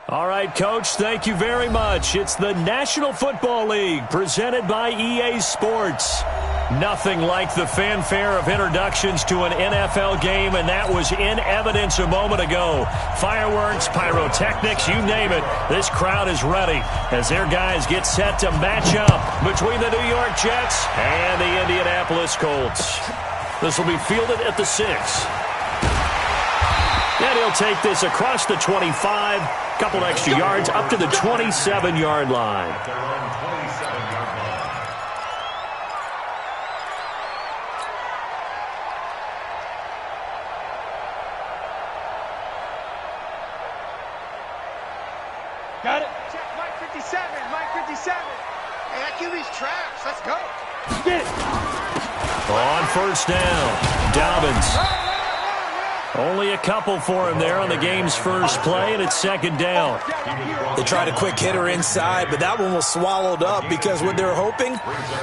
All right, Coach, thank you very much. It's the National Football League presented by EA Sports. Nothing like the fanfare of introductions to an NFL game, and that was in evidence a moment ago. Fireworks, pyrotechnics, you name it. This crowd is ready as their guys get set to match up between the New York Jets and the Indianapolis Colts. This will be fielded at the 6. And he'll take this across the 25, couple extra yards up to the 27-yard line. Got it. Check, Mike 57, Mike 57. Hey, that QB's trash. Let's go. Get it. On first down, Dobbins. Only a couple for him there on the game's first play, and it's second down. They tried a quick hitter inside, but that one was swallowed up because what they're hoping,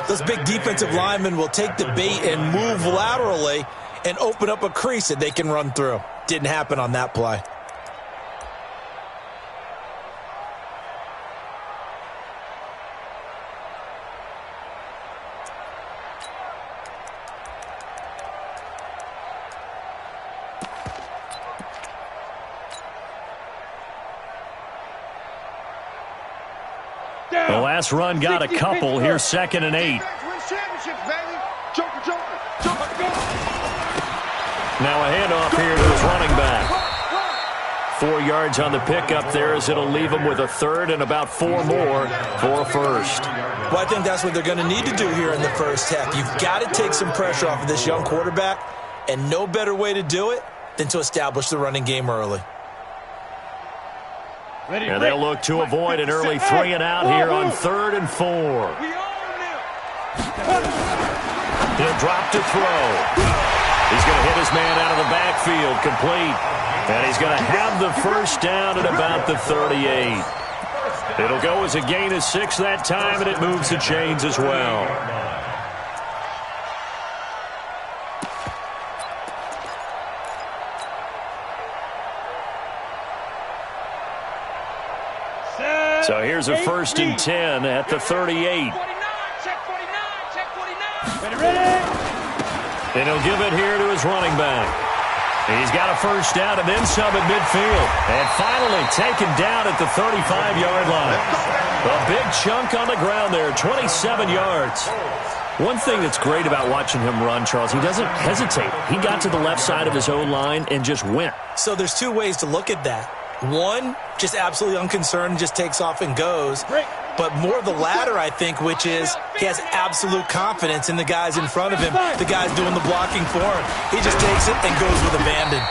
those big defensive linemen will take the bait and move laterally and open up a crease that they can run through. Didn't happen on that play. The last run got a couple. Here's 2nd and 8. Now a handoff here to his running back. 4 yards on the pickup there as it'll leave him with a third and about 4 more for a first. Well, I think that's what they're going to need to do here in the first half. You've got to take some pressure off of this young quarterback, and no better way to do it than to establish the running game early. And they'll look to avoid an early 3 and out here on 3rd and 4. He'll drop to throw. He's going to hit his man out of the backfield, complete. And he's going to have the first down at about the 38. It'll go as a gain of 6 that time, and it moves the chains as well. So here's a 1st and 10 at the 38. Check 49, check 49. Ready. And he'll give it here to his running back. He's got a first down and then some at midfield. And finally taken down at the 35-yard line. A big chunk on the ground there, 27 yards. One thing that's great about watching him run, Charles, he doesn't hesitate. He got to the left side of his own line and just went. So there's 2 ways to look at that. One, just absolutely unconcerned, just takes off and goes. But more the latter, I think, which is he has absolute confidence in the guys in front of him, the guys doing the blocking for him. He just takes it and goes with abandon.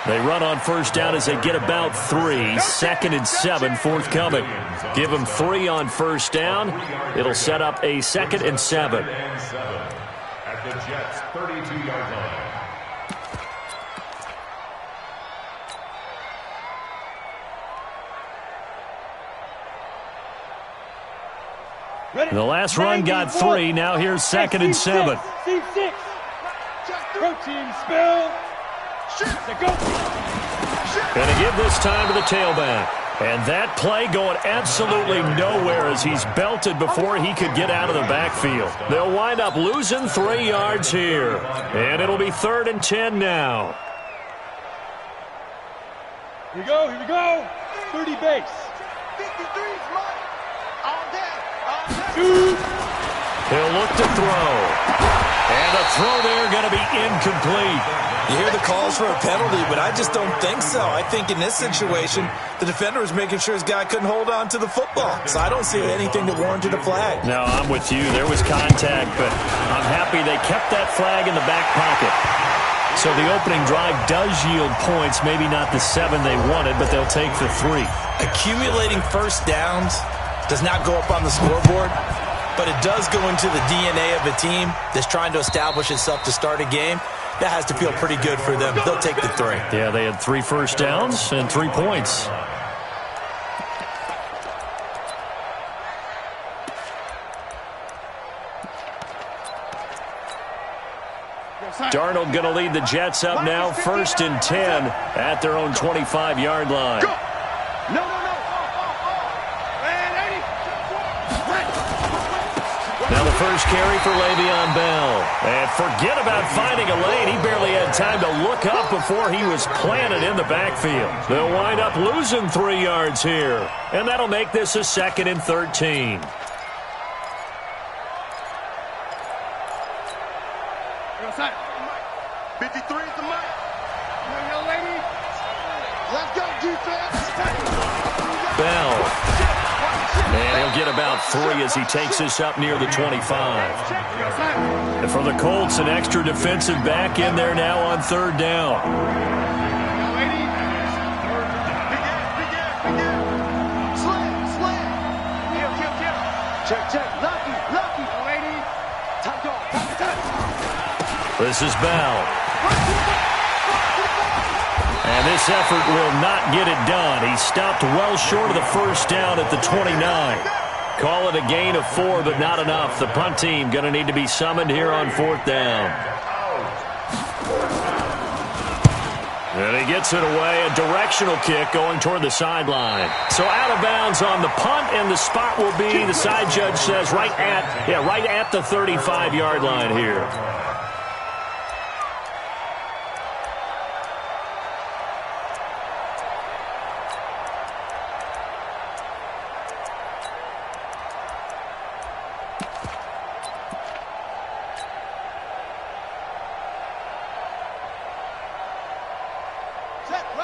They run on first down as they get about 3. 2nd and 7 forthcoming. Give them 3 on first down. It'll set up a 2nd and 7. At the Jets' 32-yard line. The last run got 3. Now here's 2nd and 7. C6. Protein spill. Going to give this time to the tailback. And that play going absolutely nowhere as he's belted before he could get out of the backfield. They'll wind up losing 3 yards here. And it'll be 3rd and 10 now. Here we go, here we go. 30 base. 53's Mike. All day. He'll look to throw. And a throw there going to be incomplete. You hear the calls for a penalty, but I just don't think so. I think in this situation, the defender was making sure his guy couldn't hold on to the football. So I don't see anything that warranted a flag. No, I'm with you. There was contact, but I'm happy they kept that flag in the back pocket. So the opening drive does yield points, maybe not the 7 they wanted, but they'll take the 3. Accumulating first downs does not go up on the scoreboard, but it does go into the DNA of a team that's trying to establish itself to start a game. That has to feel pretty good for them. They'll take the 3. Yeah, they had 3 first downs and 3 points. Darnold going to lead the Jets up now, 1st and 10 at their own 25-yard line. No, no, no. And 80. Now the first carry for Le'Veon Bell. And forget about finding a lane. He barely had time to look up before he was planted in the backfield. They'll wind up losing 3 yards here. And that'll make this a 2nd and 13. Outside. 53 is the mic. Come on, young lady. Let's go, defense. Bell. And he'll get about 3 as he takes this up near the 25. And for the Colts, an extra defensive back in there now on 3rd down. Check. Lucky. Lady. Top dog. This is Bell. And this effort will not get it done. He stopped well short of the first down at the 29. Call it a gain of 4, but not enough. The punt team going to need to be summoned here on 4th down. And he gets it away. A directional kick going toward the sideline. So out of bounds on the punt, and the spot will be, the side judge says, right at the 35-yard line here.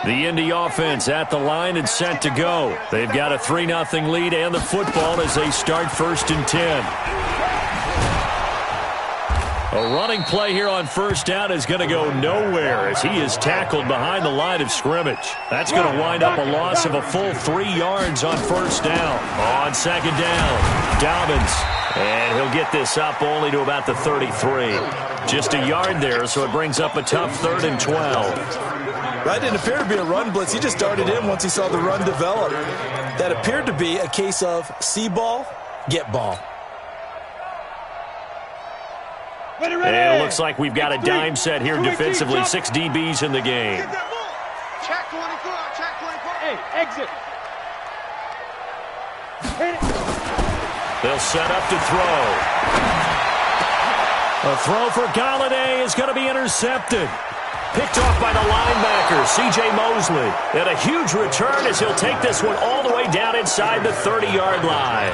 The Indy offense at the line and set to go. They've got a 3-0 lead and the football as they start 1st and 10. A running play here on 1st down is going to go nowhere as he is tackled behind the line of scrimmage. That's going to wind up a loss of a full 3 yards on 1st down. On 2nd down, Dobbins. And he'll get this up only to about the 33. Just a yard there, so it brings up a tough 3rd and 12. That didn't appear to be a run blitz. He just darted in once he saw the run develop. That appeared to be a case of see ball, get ball. And it looks like we've got a dime set here defensively. 6 DBs in the game. Check 24. Hey, exit. They'll set up to throw. A throw for Galladay is going to be intercepted. Picked off by the linebacker, C.J. Mosley. And a huge return as he'll take this one all the way down inside the 30-yard line.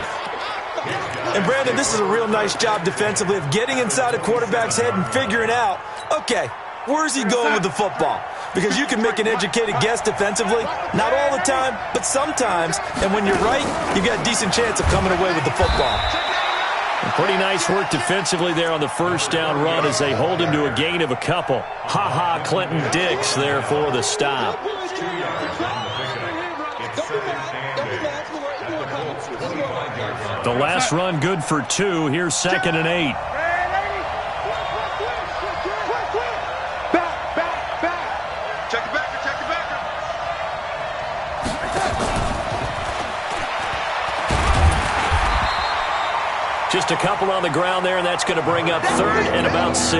And, Brandon, this is a real nice job defensively of getting inside a quarterback's head and figuring out, okay, where's he going with the football? Because you can make an educated guess defensively, not all the time, but sometimes. And when you're right, you've got a decent chance of coming away with the football. Pretty nice work defensively there on the 1st down run as they hold him to a gain of a couple. Ha-ha, Clinton Dix there for the stop. The last run good for 2. Here's 2nd and 8. Check the backer. Just a couple on the ground there, and that's going to bring up 3rd and about 6.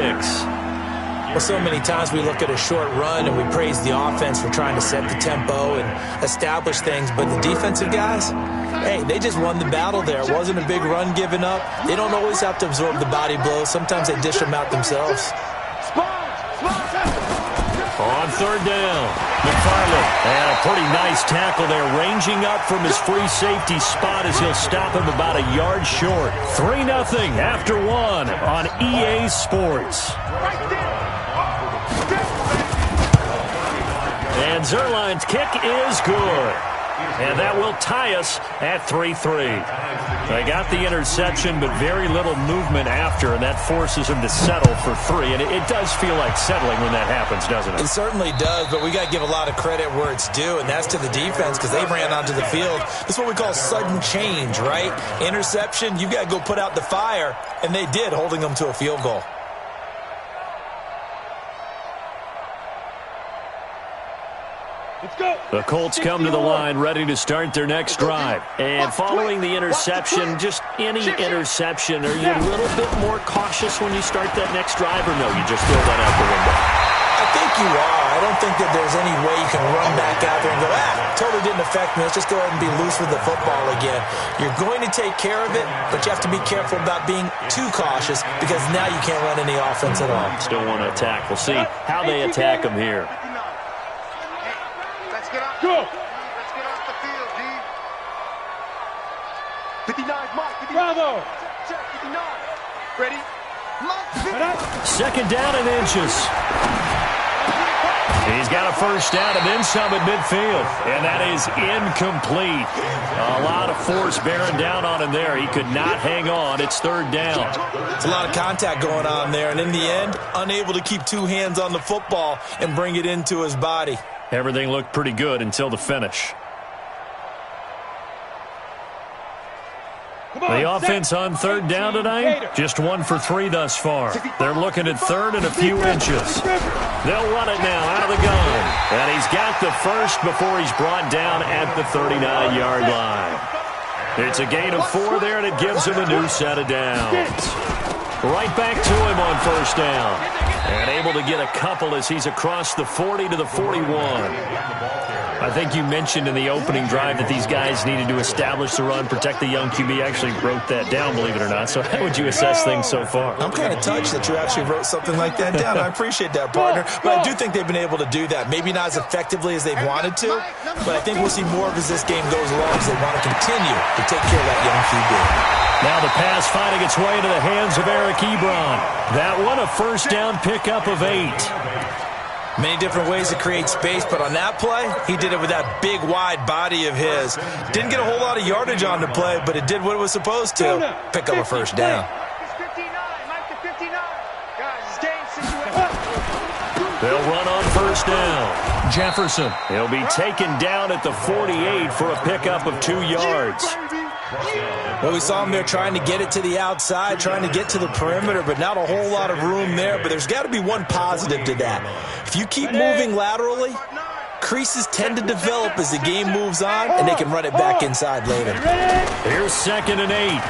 Well, so many times we look at a short run and we praise the offense for trying to set the tempo and establish things, but the defensive guys, hey, they just won the battle there. It wasn't a big run given up. They don't always have to absorb the body blows. Sometimes they dish them out themselves. On 3rd down, McFarland. And a pretty nice tackle there, ranging up from his free safety spot as he'll stop him about a yard short. 3-0 after 1 on EA Sports. And Zerline's kick is good. And that will tie us at 3-3. They got the interception, but very little movement after, and that forces them to settle for 3. And it does feel like settling when that happens, doesn't it? It certainly does, but we got to give a lot of credit where it's due, and that's to the defense because they ran onto the field. This is what we call sudden change, right? Interception, you got to go put out the fire, and they did, holding them to a field goal. The Colts come to the line ready to start their next drive. And following the interception, just any interception, are you a little bit more cautious when you start that next drive, or no, you just throw that out the window? I think you are. I don't think that there's any way you can run back out there and go, totally didn't affect me. Let's just go ahead and be loose with the football again. You're going to take care of it, but you have to be careful about being too cautious because now you can't run any offense at all. Still want to attack. We'll see how they attack him here. Let's get off. Go. Let's get off the field, D. 59, Mike. 59. Bravo. Check, 59. Ready? Mike, 50. Second down and inches. He's got a first down and then some at midfield, and that is incomplete. A lot of force bearing down on him there. He could not hang on. It's third down. It's a lot of contact going on there, and in the end, unable to keep two hands on the football and bring it into his body. Everything looked pretty good until the finish. The offense on third down tonight, just 1 for 3 thus far. They're looking at third and a few inches. They'll run it now out of the gun. And he's got the first before he's brought down at the 39-yard line. It's a gain of 4 there, and it gives him a new set of downs. Right back to him on first down. And able to get a couple as he's across the 40 to the 41. I think you mentioned in the opening drive that these guys needed to establish the run, protect the young QB. Actually wrote that down, believe it or not. So how would you assess things so far? I'm kind of touched that you actually wrote something like that down. I appreciate that, partner. But I do think they've been able to do that. Maybe not as effectively as they've wanted to, but I think we'll see more of as this game goes along as they want to continue to take care of that young QB. Now the pass finding its way into the hands of Eric Ebron. That one a first down pickup of 8. Many different ways to create space, but on that play, he did it with that big, wide body of his. Didn't get a whole lot of yardage on the play, but it did what it was supposed to, pick up a first down. They'll run on first down. Jefferson, he'll be taken down at the 48 for a pickup of 2 yards. Well, we saw him there trying to get it to the outside, trying to get to the perimeter, but not a whole lot of room there. But there's got to be one positive to that. If you keep moving laterally, creases tend to develop as the game moves on, and they can run it back inside later. Here's 2nd and 8.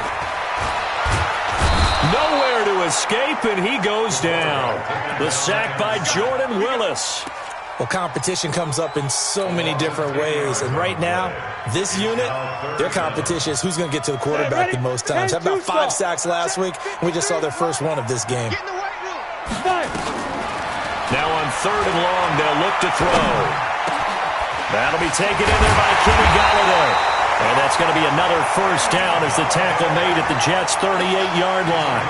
Nowhere to escape, and he goes down. The sack by Jordan Willis. Well, competition comes up in so many different ways. And right now, this unit, their competition is who's going to get to the quarterback the most times. Had about 5 sacks last week, and we just saw their first one of this game. Now on 3rd and long, they'll look to throw. That'll be taken in there by Kenny Golladay. And that's going to be another first down as the tackle made at the Jets' 38-yard line.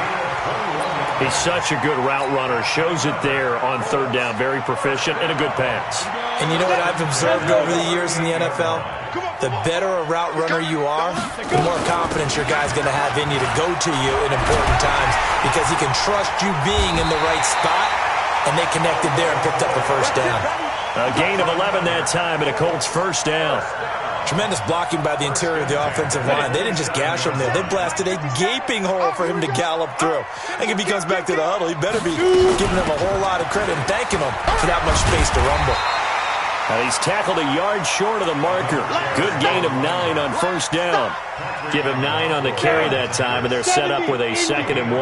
He's such a good route runner. Shows it there on 3rd down. Very proficient and a good pass. And you know what I've observed over the years in the NFL? The better a route runner you are, the more confidence your guy's going to have in you to go to you in important times because he can trust you being in the right spot, and they connected there and picked up the first down. A gain of 11 that time and a Colts first down. Tremendous blocking by the interior of the offensive line. They didn't just gash him there. They blasted a gaping hole for him to gallop through. I think if he comes back to the huddle, he better be giving him a whole lot of credit and thanking him for that much space to rumble. Now he's tackled a yard short of the marker. Good gain of 9 on first down. Give him 9 on the carry that time, and they're set up with a 2nd and 1.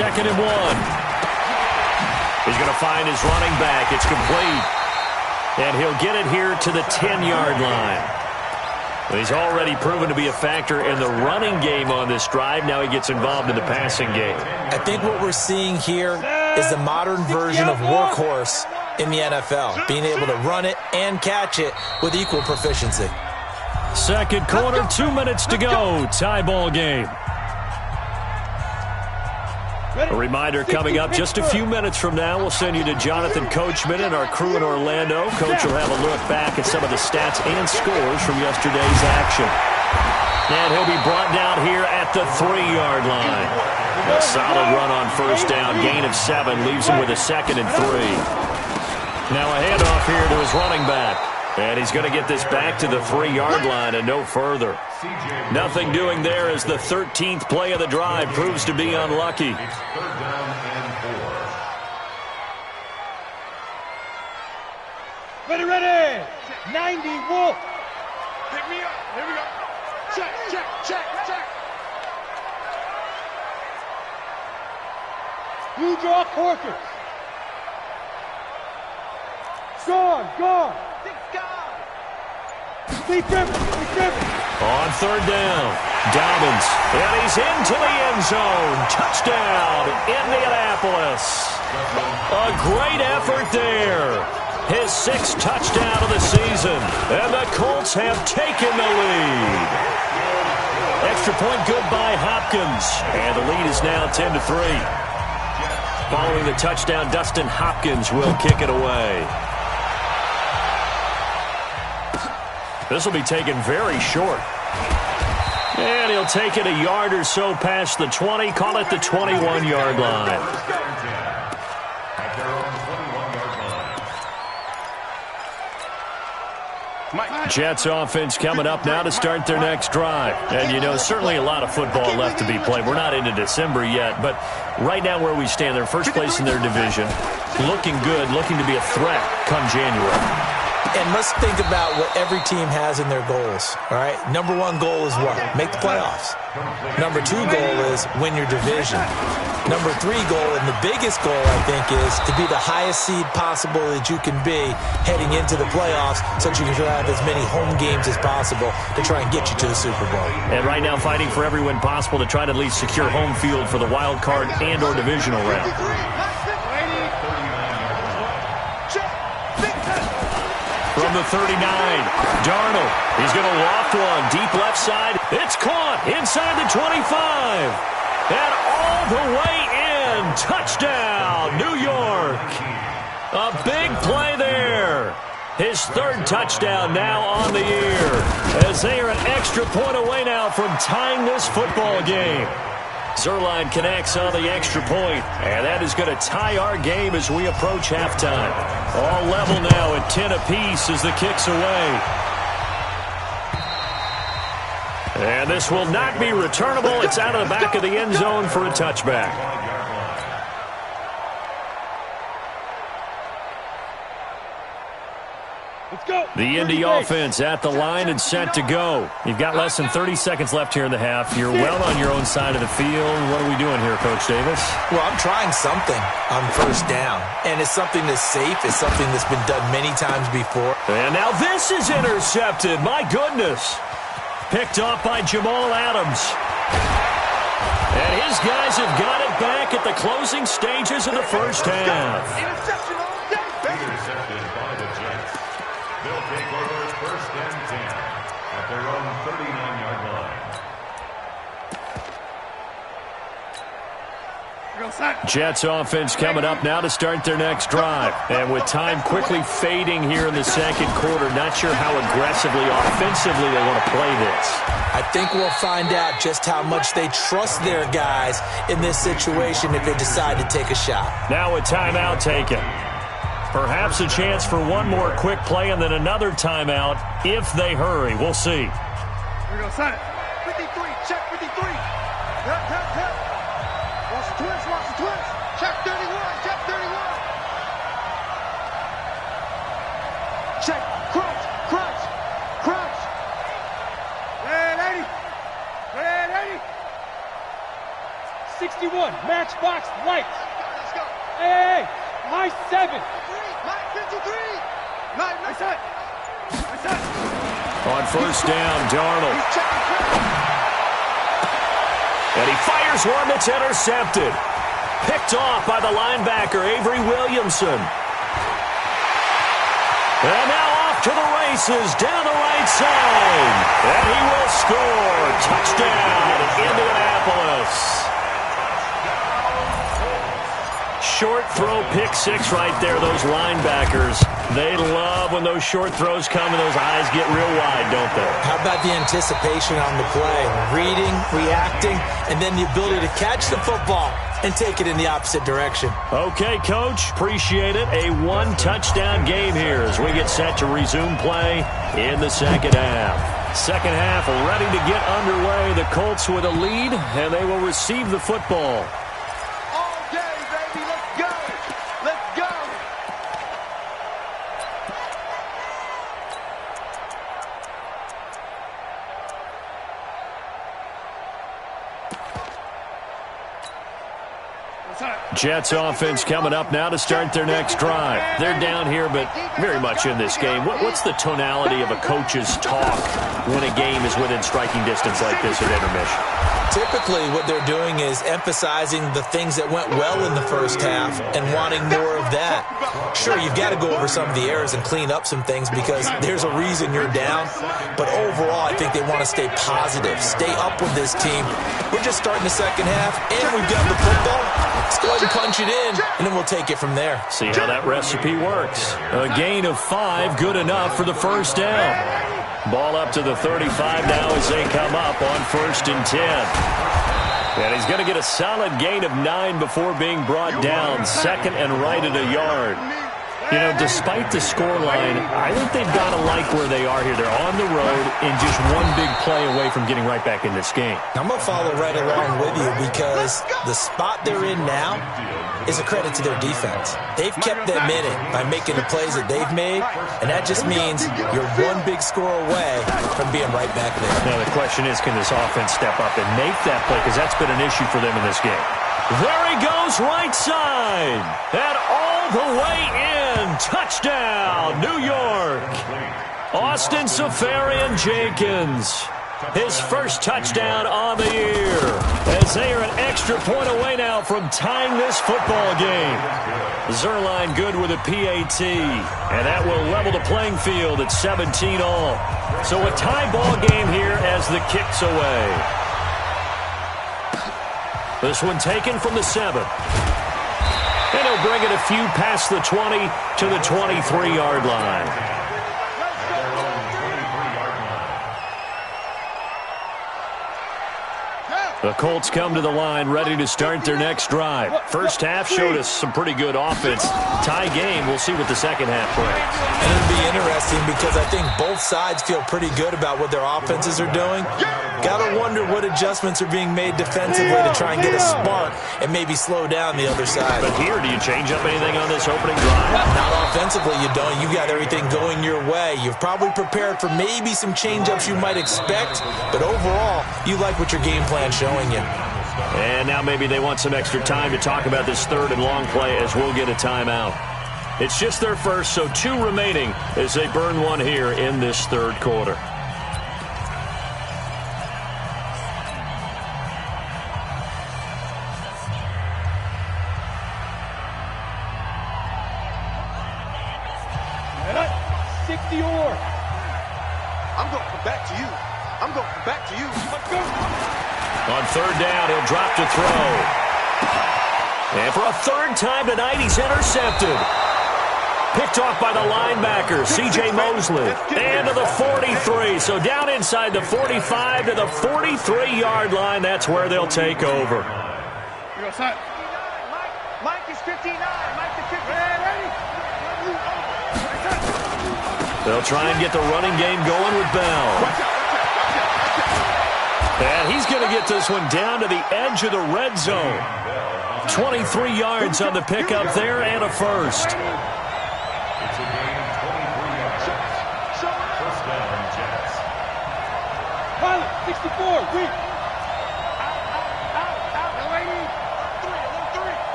2nd and 1. He's going to find his running back. It's complete. And he'll get it here to the 10-yard line. He's already proven to be a factor in the running game on this drive. Now he gets involved in the passing game. I think what we're seeing here is the modern version of workhorse in the NFL, being able to run it and catch it with equal proficiency. Second quarter, 2 minutes to go. Tie ball game. A reminder coming up just a few minutes from now. We'll send you to Jonathan Coachman and our crew in Orlando. Coach will have a look back at some of the stats and scores from yesterday's action. And he'll be brought down here at the 3-yard line. A solid run on first down. Gain of 7 leaves him with a 2nd and 3. Now a handoff here to his running back. And he's going to get this back to the 3-yard line and no further. Nothing doing there as the 13th play of the drive proves to be unlucky. Ready. 90 Wolf. Pick me up. Here we go. Check. You draw quarters. Gone. Be driven. On third down, Dobbins, and he's into the end zone. Touchdown, Indianapolis. A great effort there. His 6th touchdown of the season, and the Colts have taken the lead. Extra point good by Hopkins, and the lead is now 10-3. Following the touchdown, Dustin Hopkins will kick it away. This will be taken very short. And he'll take it a yard or so past the 20, call it the 21-yard line. At their own 21-yard line. Jets offense coming up now to start their next drive. And, you know, certainly a lot of football left to be played. We're not into December yet, but right now where we stand, they're first place in their division. Looking good, looking to be a threat come January. And let's think about what every team has in their goals, all right? Number 1 goal is what? Make the playoffs. Number 2 goal is win your division. Number 3 goal, and the biggest goal, I think, is to be the highest seed possible that you can be heading into the playoffs so that you can have as many home games as possible to try and get you to the Super Bowl. And right now fighting for every win possible to try to at least secure home field for the wild card and or divisional round. From the 39, Darnold. He's going to loft one. Deep left side. It's caught inside the 25. And all the way in. Touchdown, New York. A big play there. His 3rd touchdown now on the year. As they are an extra point away now from tying this football game. Zerline connects on the extra point, and that is going to tie our game as we approach halftime. All level now at 10 apiece as the kick's away. And this will not be returnable. It's out of the back of the end zone for a touchback. The Indy offense at the line and set to go. You've got less than 30 seconds left here in the half. You're well on your own side of the field. What are we doing here, Coach Davis? Well, I'm trying something on first down, and it's something that's safe. It's something that's been done many times before. And now this is intercepted. My goodness. Picked off by Jamal Adams. And his guys have got it back at the closing stages of the first half. Interception all day, baby. Intercepted by the Jets. They'll take over 1st and 10 at their own 39-yard line. Jets offense coming up now to start their next drive. And with time quickly fading here in the second quarter, not sure how aggressively, offensively they want to play this. I think we'll find out just how much they trust their guys in this situation if they decide to take a shot. Now a timeout taken. Perhaps a chance for one more quick play and then another timeout if they hurry. We'll see. Here we go, sign it. 53, check 53. Help. Watch the twist. Check 31, check 31. Check, crunch. Red 80. 61, matchbox lights. Let's go. Hey, my 7. My 53. My set. On first down, Darnold. He's checking crunch. And he fires one that's intercepted. Picked off by the linebacker, Avery Williamson. And now off to the races, down the right side. And he will score. Touchdown, Indianapolis. Short throw, pick 6 right there, those linebackers. They love when those short throws come and those eyes get real wide, don't they? How about the anticipation on the play? Reading, reacting, and then the ability to catch the football and take it in the opposite direction. Okay, Coach, appreciate it. A 1-touchdown game here as we get set to resume play in the second half. Second half ready to get underway. The Colts with a lead, and they will receive the football. All day, baby. Let's go. Jets offense coming up now to start their next drive. They're down here, but very much in this game. What's the tonality of a coach's talk when a game is within striking distance like this at intermission? Typically, what they're doing is emphasizing the things that went well in the first half and wanting more of that. Sure, you've got to go over some of the errors and clean up some things because there's a reason you're down. But overall, I think they want to stay positive, stay up with this team. We're just starting the second half, and we've got the football. Let's go ahead and punch it in, and then we'll take it from there. See how that recipe works. A gain of 5, good enough for the first down. Ball up to the 35 now as they come up on 1st and 10. And he's going to get a solid gain of 9 before being brought down. 2nd and right at a yard. You know, despite the scoreline, I think they've got to like where they are here. They're on the road and just one big play away from getting right back in this game. I'm going to follow right along with you because the spot they're in now is a credit to their defense. They've kept them in it by making the plays that they've made, and that just means you're one big score away from being right back there. Now the question is, can this offense step up and make that play? Because that's been an issue for them in this game. There he goes, right side. And all the way in. Touchdown, New York. Austin Seferian-Jenkins. His first touchdown on the year. As they are an extra point away now from tying this football game. Zerline good with a PAT. And that will level the playing field at 17 all. So a tie ball game here as the kick's away. This one taken from the 7. And he'll bring it a few past the 20 to the 23-yard line. The Colts come to the line ready to start their next drive. First half showed us some pretty good offense. Tie game, we'll see what the second half brings. And it'll be interesting because I think both sides feel pretty good about what their offenses are doing. Got to wonder what adjustments are being made defensively to try and get a spark and maybe slow down the other side. But here, do you change up anything on this opening drive? Not offensively, you don't. You got everything going your way. You've probably prepared for maybe some change-ups you might expect, but overall, you like what your game plan showing you. And now maybe they want some extra time to talk about this third and long play as we'll get a timeout. It's just their first, so 2 remaining as they burn one here in this third quarter. On third down, he'll drop to throw. And for a third time tonight, he's intercepted. Picked off by the linebacker, C.J. Mosley. And to the 43. So down inside the 45 to the 43-yard line. That's where they'll take over. Mike is 59. Mike is 59. They'll try and get the running game going with Bell. And he's going to get this one down to the edge of the red zone. 23 yards on the pickup there and a first. It's a gain of 23 yards. First down, Jets. Pilot, 64, weak.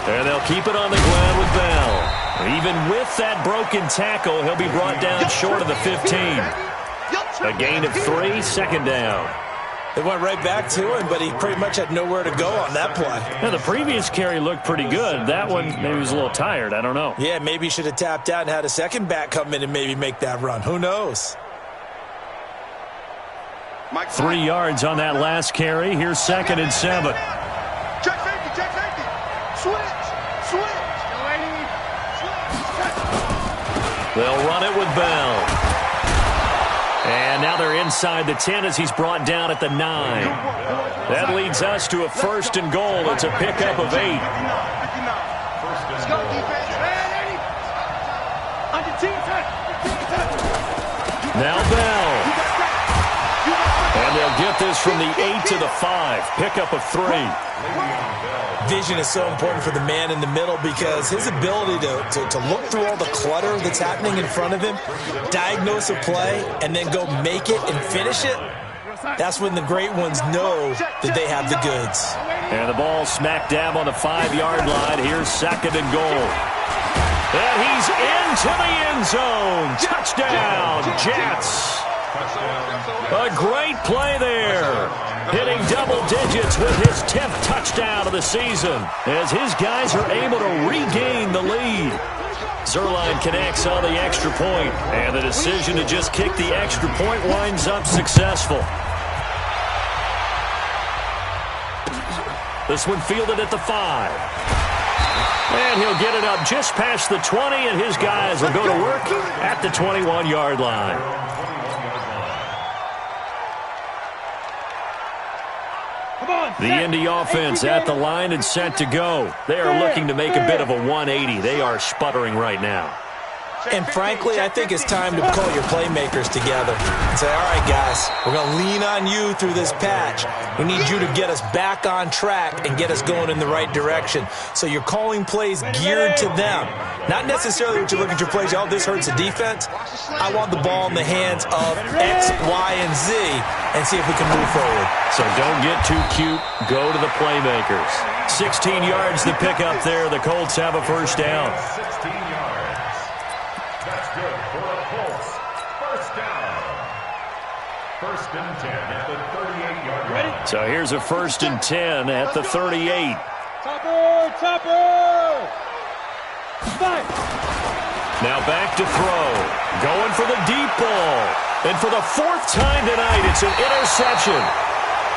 And they'll keep it on the ground with Bell. Even with that broken tackle, he'll be brought down short of the 15. A gain of 3, second down. They went right back to him, but he pretty much had nowhere to go on that play. Now, the previous carry looked pretty good. That one, maybe he was a little tired. I don't know. Yeah, maybe he should have tapped out and had a second back come in and maybe make that run. Who knows? 3 yards on that last carry. Here's 2nd and 7. Check safety, check safety. Switch. They'll run it with Bell. And now they're inside the 10 as he's brought down at the 9. That leads us to a 1st and goal. It's a pickup of 8. Let's go, defense. On your team, Now Bell. And they'll get this from the 8 to the 5. Pickup of 3. Vision is so important for the man in the middle because his ability to look through all the clutter that's happening in front of him, diagnose a play, and then go make it and finish it, that's when the great ones know that they have the goods. And the ball smack dab on the 5-yard line. Here's 2nd and goal. And he's into the end zone. Touchdown, Jets. A great play there. Hitting double digits with his 10th touchdown of the season as his guys are able to regain the lead. Zerline connects on the extra point, and the decision to just kick the extra point winds up successful. This one fielded at the 5. And he'll get it up just past the 20, and his guys will go to work at the 21-yard line. The Indy offense at the line and set to go. They are looking to make a bit of a 180. They are sputtering right now. And frankly, I think it's time to call your playmakers together and say, all right, guys, we're going to lean on you through this patch. We need you to get us back on track and get us going in the right direction. So you're calling plays geared to them. Not necessarily what you look at your plays, oh, this hurts the defense. I want the ball in the hands of X, Y, and Z and see if we can move forward. So don't get too cute. Go to the playmakers. 16 yards to pick up there. The Colts have a first down. 16 yards. That's good for the Colts. First down. 1st and 10 at the 38-yard line. So here's a 1st and 10 at the 38. Topper! 5. Now back to throw. Going for the deep ball. And for the 4th time tonight, it's an interception.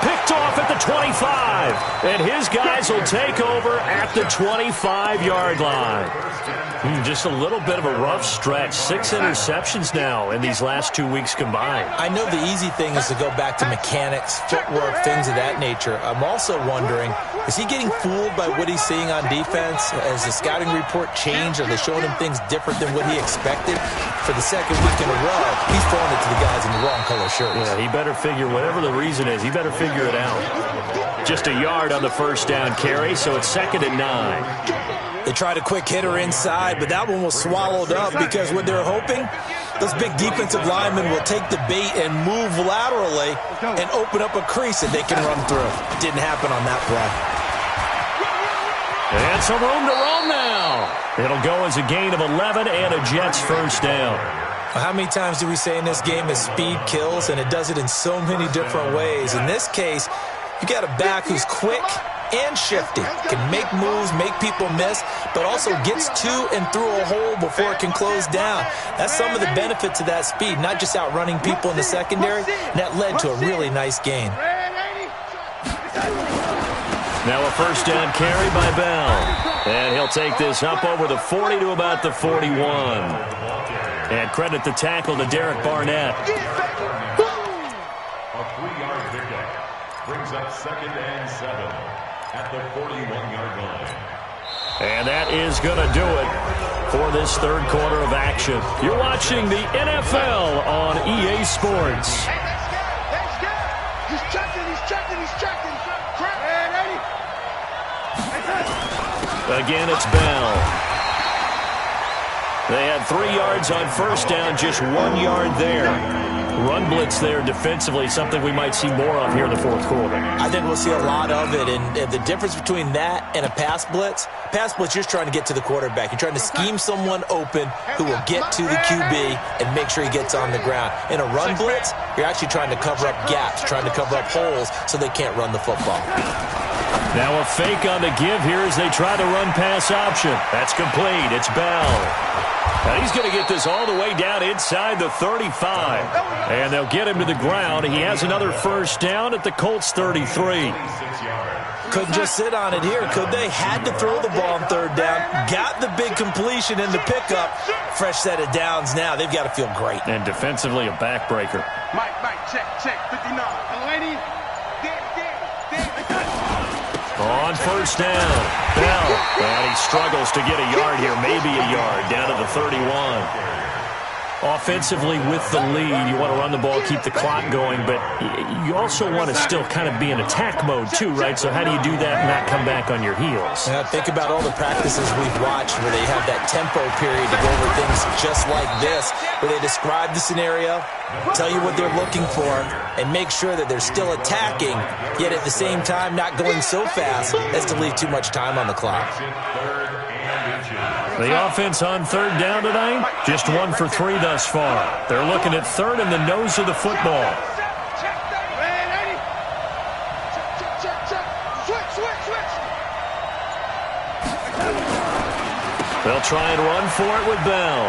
Picked off at the 25. And his guys will take over at the 25-yard line. Just a little bit of a rough stretch. 6 interceptions now in these last 2 weeks combined. I know the easy thing is to go back to mechanics, footwork, things of that nature. I'm also wondering, is he getting fooled by what he's seeing on defense? Has the scouting report changed? Are they showing him things different than what he expected? For the 2nd week in a row, he's throwing it to the guys in the wrong color shirts. Yeah, he better figure, whatever the reason is, he better figure it out. Just a yard on the first down carry, so it's 2nd and 9. They tried a quick hitter inside, but that one was swallowed up because what they're hoping, those big defensive linemen will take the bait and move laterally and open up a crease that they can run through. Didn't happen on that play. And some room to run now. It'll go as a gain of 11 and a Jets first down. How many times do we say in this game that speed kills, and it does it in so many different ways? In this case, you got a back who's quick and shifty, can make moves, make people miss, but also gets to and through a hole before it can close down. That's some of the benefits of that speed, not just outrunning people in the secondary. And that led to a really nice gain. Now a first down carry by Bell. And he'll take this up over the 40 to about the 41. And credit the tackle to Derek Barnett. A 3-yard pickup brings up 2nd and 7 at the 41-yard line. And that is going to do it for this 3rd quarter of action. You're watching the NFL on EA Sports. He's checking. Again, it's Bell. They had 3 yards on first down, just 1 yard there. Run blitz there defensively, something we might see more of here in the 4th quarter. I think we'll see a lot of it, and the difference between that and a pass blitz, you're just trying to get to the quarterback. You're trying to scheme someone open who will get to the QB and make sure he gets on the ground. In a run blitz, you're actually trying to cover up gaps, trying to cover up holes so they can't run the football. Now a fake on the give here as they try the run pass option. That's complete. It's Bell. Now he's going to get this all the way down inside the 35. And they'll get him to the ground. He has another first down at the Colts 33. Couldn't just sit on it here, could they? Had to throw the ball on 3rd down. Got the big completion in the pickup. Fresh set of downs now. They've got to feel great. And defensively, a backbreaker. Mike, check, 59. Lady, On first down, Bell. And he struggles to get a yard here, maybe a yard, down to the 31. Offensively with the lead, you want to run the ball, keep the clock going, but you also want to still kind of be in attack mode too, right? So how do you do that and not come back on your heels? Yeah, think about all the practices we've watched where they have that tempo period to go over things just like this, where they describe the scenario, tell you what they're looking for, and make sure that they're still attacking, yet at the same time not going so fast as to leave too much time on the clock. The offense on third down tonight, just 1 for 3 thus far. They're looking at third in the nose of the football. They'll try and run for it with Bell.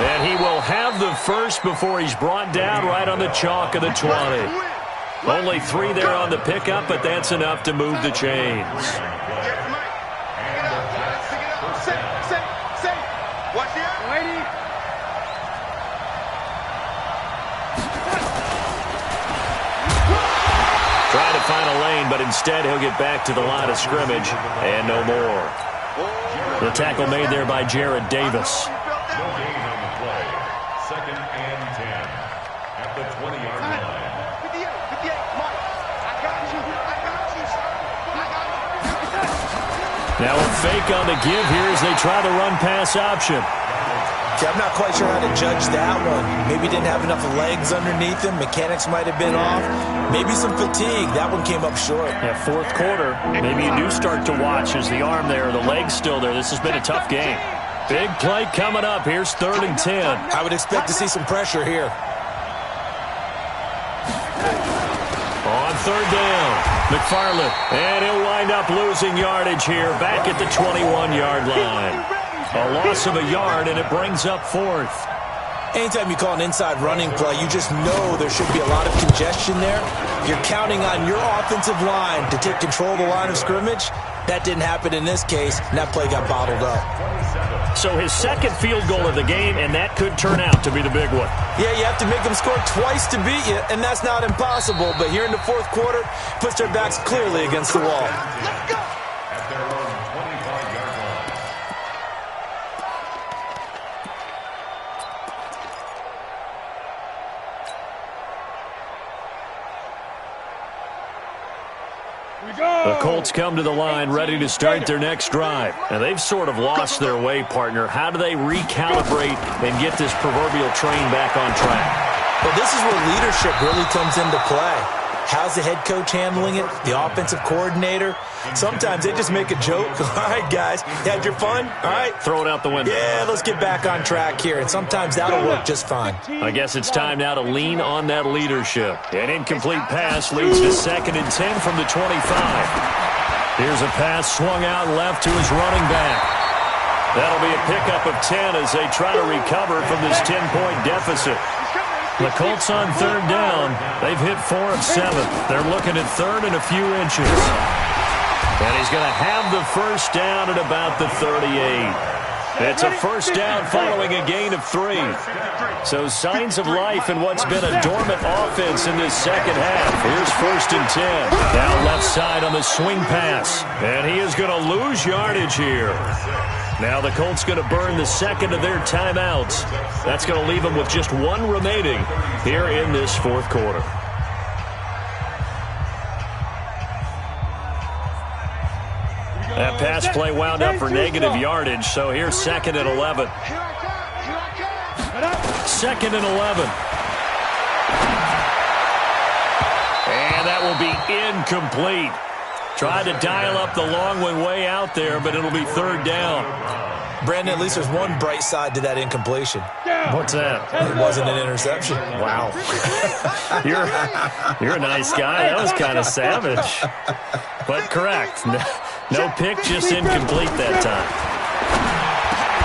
And he will have the first before he's brought down right on the chalk of the 20. Only 3 there on the pickup, but that's enough to move the chains. Trying to find a lane, but instead he'll get back to the line of scrimmage and no more. The tackle made there by Jared Davis. No gain on the play. 2nd and 10 at the 20-yard line. 58, Mike. I got you. Now a fake on the give here as they try the run-pass option. Okay, I'm not quite sure how to judge that one. Maybe didn't have enough legs underneath him. Mechanics might have been off. Maybe some fatigue. That one came up short. Yeah, fourth quarter, maybe you do start to watch as the arm there, the leg's still there. This has been a tough game. Big play coming up. Here's 3rd and 10. I would expect to see some pressure here. On 3rd down, McFarland. And he'll wind up losing yardage here back at the 21-yard line. A loss of a yard, and it brings up 4th. Anytime you call an inside running play, you just know there should be a lot of congestion there. You're counting on your offensive line to take control of the line of scrimmage. That didn't happen in this case, and that play got bottled up. So his 2nd field goal of the game, and that could turn out to be the big one. Yeah, you have to make them score twice to beat you, and that's not impossible. But here in the 4th quarter, puts their backs clearly against the wall. Let's go. At their own 25-yard line. The Colts come to the line ready to start their next drive. And they've sort of lost their way, partner. How do they recalibrate and get this proverbial train back on track? Well, this is where leadership really comes into play. How's the head coach handling it? The offensive coordinator? Sometimes they just make a joke. All right, guys, you had your fun? All right. Throw it out the window. Yeah, let's get back on track here. And sometimes that'll work just fine. I guess it's time now to lean on that leadership. An incomplete pass leads to 2nd and 10 from the 25. Here's a pass swung out left to his running back. That'll be a pickup of 10 as they try to recover from this 10-point deficit. The Colts on 3rd down. They've hit 4 of 7. They're looking at 3rd and a few inches. And he's going to have the first down at about the 38. It's a first down following a gain of 3. So signs of life in what's been a dormant offense in this second half. Here's 1st and 10. Down left side on the swing pass. And he is going to lose yardage here. Now the Colts going to burn the 2nd of their timeouts. That's going to leave them with just 1 remaining here in this 4th quarter. That pass play wound up for negative yardage, so here's 2nd and 11. 2nd and 11. And that will be incomplete. Tried to dial up the long one way out there, but it'll be 3rd down. Brandon, at least there's one bright side to that incompletion. What's that? It wasn't an interception. Wow. You're a nice guy. That was kind of savage. But correct. No pick, just incomplete that time.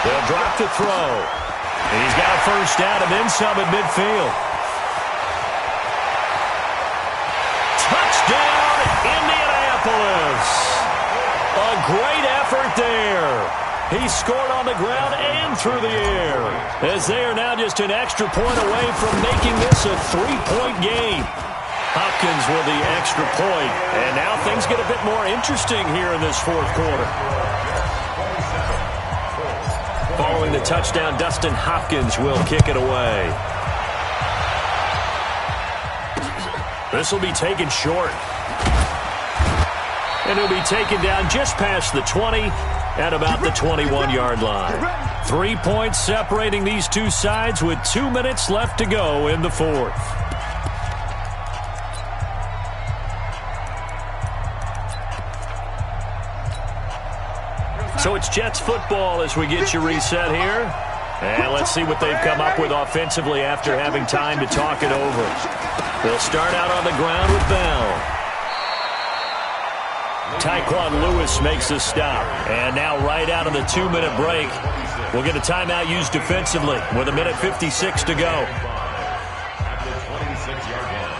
They'll drop the throw. And he's got a first down and then some at midfield. Touchdown, Indianapolis. A great effort there. He scored on the ground and through the air, as they are now just an extra point away from making this a 3-point game. Hopkins with the extra point, and now things get a bit more interesting here in this 4th quarter. Following the a touchdown. Dustin Hopkins will kick it away. This will be taken short. And it'll be taken down just past the 20 at about the 21-yard line. 3 points separating these two sides with 2 minutes left to go in the fourth. So it's Jets football as we get you reset here. And let's see what they've come up with offensively after having time to talk it over. They'll start out on the ground with Bell. Tyquan Lewis makes a stop. And now right out of the 2-minute break, we'll get a timeout used defensively with 1:56 to go. At the 26-yard line.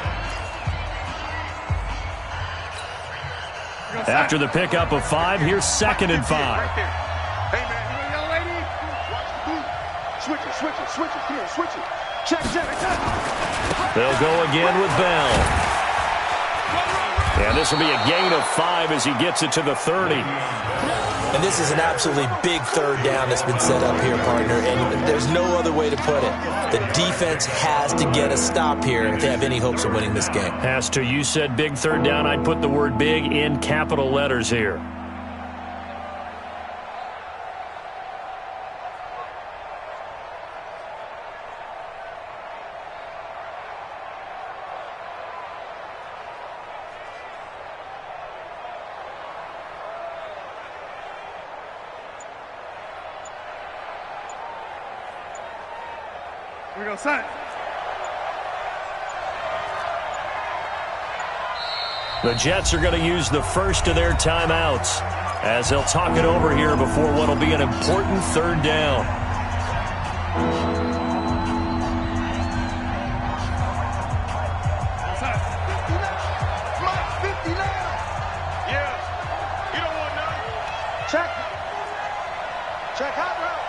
After the pickup of 5, here's 2nd and 5. Hey, man, young lady, watch the boot. Switch it. Come here, switch it. Check. They'll go again with Bell. And this will be a gain of 5 as he gets it to the 30. And this is an absolutely big third down that's been set up here, partner, and there's no other way to put it. The defense has to get a stop here if they have any hopes of winning this game. Has to. You said big third down. I'd put the word big in capital letters here. We go set. The Jets are going to use the first of their timeouts as they'll talk it over here before what will be an important third down. Check hot route.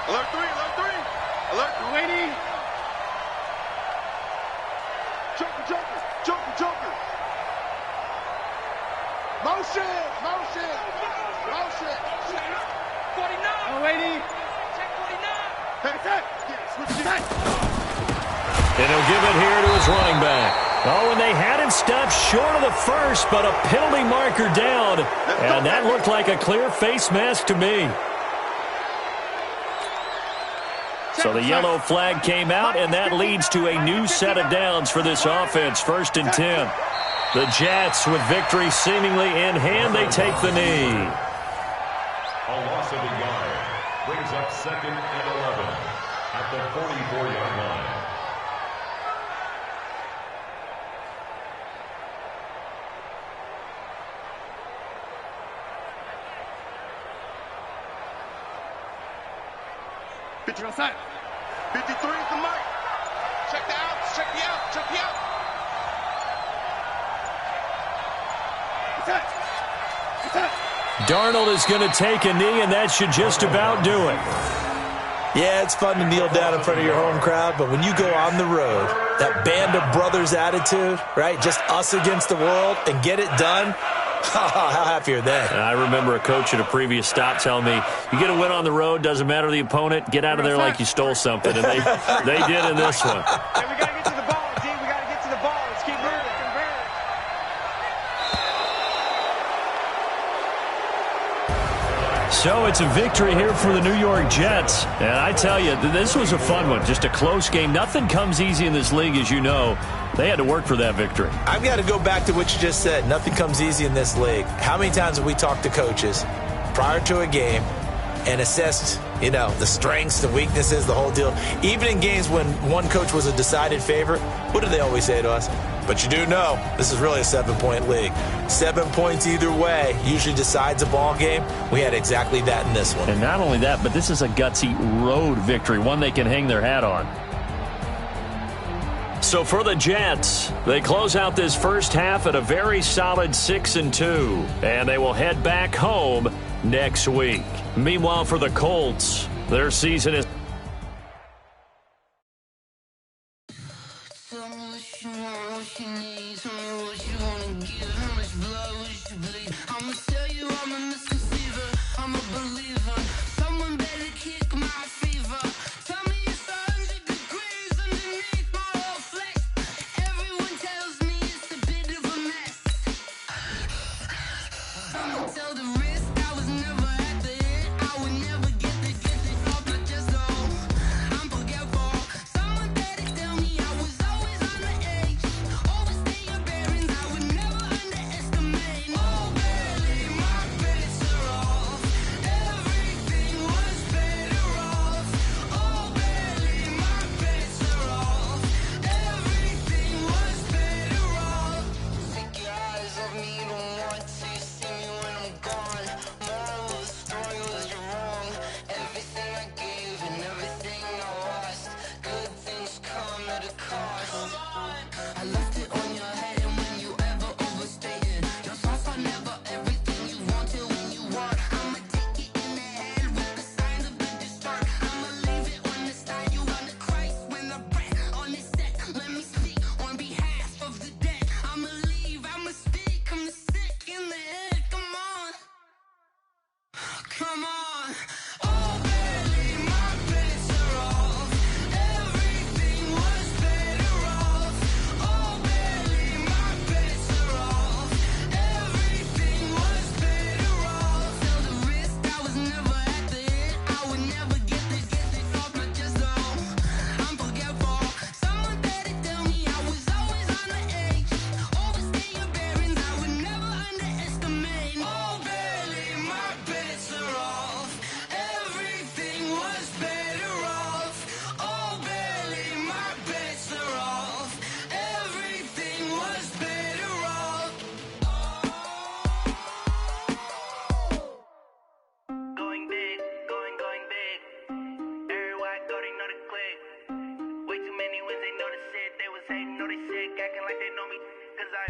Alert 3. Alert, lady. Joker. Motion. 49. Oh, lady. Check 49. Hey. And he'll give it here to his running back. Oh, and they had him stopped short of the first, but a penalty marker down. And that looked like a clear face mask to me. So the yellow flag came out, and that leads to a new set of downs for this offense. 1st and 10. The Jets, with victory seemingly in hand, they take the knee. A loss of a yard brings up 2nd and 11 at the 44-yard line. Pitcher on side. 53 is the mark. Check the outs. Check the out. It's set. Darnold is going to take a knee, and that should just about do it. Yeah, it's fun to kneel down in front of your home crowd, but when you go on the road, that band of brothers attitude, right? Just us against the world and get it done. How happy are they? I remember a coach at a previous stop telling me, you get a win on the road, doesn't matter the opponent, get out of there like you stole something. And they did in this one. Hey, we got to get to the ball, D. We got to get to the ball. Let's keep moving. So it's a victory here for the New York Jets. And I tell you, this was a fun one. Just a close game. Nothing comes easy in this league, as you know. They had to work for that victory. I've got to go back to what you just said. Nothing comes easy in this league. How many times have we talked to coaches prior to a game and assessed, the strengths, the weaknesses, the whole deal? Even in games when one coach was a decided favorite, what do they always say to us? But you do know this is really a 7-point league. 7 points either way usually decides a ball game. We had exactly that in this one. And not only that, but this is a gutsy road victory, one they can hang their hat on. So for the Jets, they close out this first half at a very solid 6-2, and they will head back home next week. Meanwhile, for the Colts, their season is... I'ma tell you I'm a misconceiver, I'm a believer. Come on. Oh, barely my bets are off. Everything was better off. Oh, barely my bets are off. Everything was better off. Till the wrist, I was never at the hit. I would never get this off my chest, though. I'm forgetful. Someone better tell me I was always on the edge. Overstay your bearings, I would never underestimate. Oh, barely my bets are off. Everything was better off. Oh, barely my bets are off. Everything was better off. Going big, going big. Everywhere I go, they know the click. Way too many wins, they know the shit. They was hating, know they shit, acting like they know me. Cause I